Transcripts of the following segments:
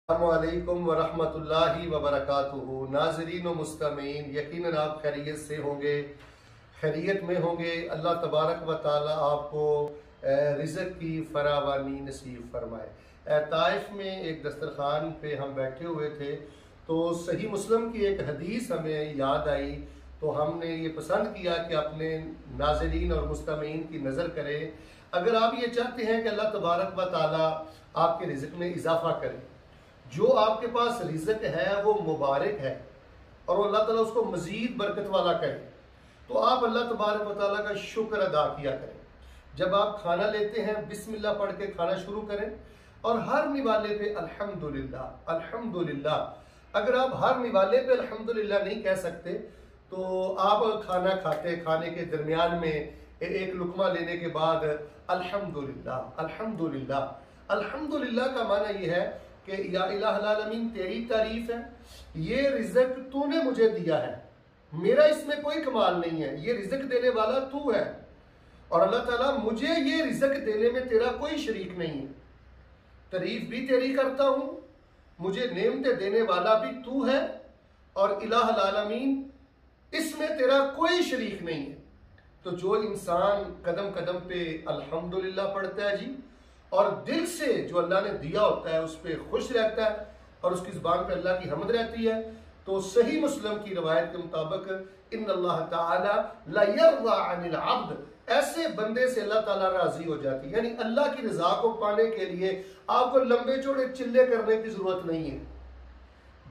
السلام علیکم ورحمۃ اللہ وبرکاتہ۔ ناظرین و مستمعین، یقیناً آپ خیریت سے ہوں گے، خیریت میں ہوں گے۔ اللہ تبارک و تعالی آپ کو رزق کی فراوانی نصیب فرمائے۔ طاٸف میں ایک دسترخوان پہ ہم بیٹھے ہوئے تھے تو صحیح مسلم کی ایک حدیث ہمیں یاد آئی، تو ہم نے یہ پسند کیا کہ اپنے ناظرین اور مستمعین کی نظر کریں۔ اگر آپ یہ چاہتے ہیں کہ اللہ تبارک و تعالی آپ کے رزق میں اضافہ کرے، جو آپ کے پاس رزق ہے وہ مبارک ہے اور اللہ تعالیٰ اس کو مزید برکت والا کرے، تو آپ اللہ تبارک و تعالیٰ کا شکر ادا کیا کریں۔ جب آپ کھانا لیتے ہیں بسم اللہ پڑھ کے کھانا شروع کریں، اور ہر نوالے پہ الحمدللہ الحمدللہ۔ اگر آپ ہر نوالے پہ الحمدللہ نہیں کہہ سکتے تو آپ کھانا کھانے کے درمیان میں ایک لقمہ لینے کے بعد الحمدللہ الحمدللہ۔ الحمدللہ کا معنی یہ ہے کہ یا الہ العالمین تیری تعریف ہے، یہ رزق تو نے مجھے دیا ہے، میرا اس میں کوئی کمال نہیں ہے، یہ رزق دینے والا تو ہے، اور اللہ تعالیٰ مجھے یہ رزق دینے میں تیرا کوئی شریک نہیں ہے، تعریف بھی تیری کرتا ہوں، مجھے نعمتیں دینے والا بھی تو ہے، اور الہ العالمین اس میں تیرا کوئی شریک نہیں ہے۔ تو جو انسان قدم قدم پہ الحمدللہ پڑھتا ہے جی، اور دل سے جو اللہ نے دیا ہوتا ہے اس پہ خوش رہتا ہے اور اس کی زبان پہ اللہ کی حمد رہتی ہے، تو صحیح مسلم کی روایت کے مطابق ان اللہ تعالی لا یرضی عن العبد، ایسے بندے سے اللہ تعالیٰ راضی ہو جاتی ہے۔ یعنی اللہ کی رضا کو پانے کے لیے آپ کو لمبے چوڑے چلے کرنے کی ضرورت نہیں ہے،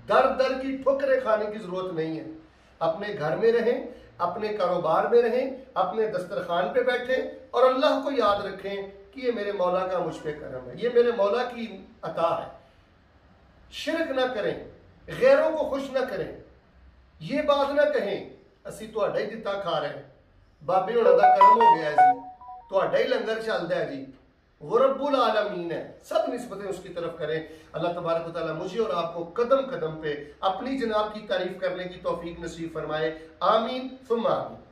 در در کی ٹھوکریں کھانے کی ضرورت نہیں ہے۔ اپنے گھر میں رہیں، اپنے کاروبار میں رہیں، اپنے دسترخوان پہ بیٹھیں اور اللہ کو یاد رکھیں کہ یہ میرے مولا کا مجھ پہ کرم ہے، یہ میرے مولا کی عطا ہے۔ شرک نہ کریں، غیروں کو خوش نہ کریں، یہ بات نہ کہیں اسی تہاڈا ہی دتا کھا رہے ہیں، بابے ہونا دا کرم ہو گیا ہے جی، تہاڈا ہی لنگر چلدا ہے جی، وہ رب العالمین ہے، سب نسبتیں اس کی طرف کریں۔ اللہ تبارک و تعالیٰ مجھے اور آپ کو قدم قدم پہ اپنی جناب کی تعریف کرنے کی توفیق نصیب فرمائے، آمین ثم آمین۔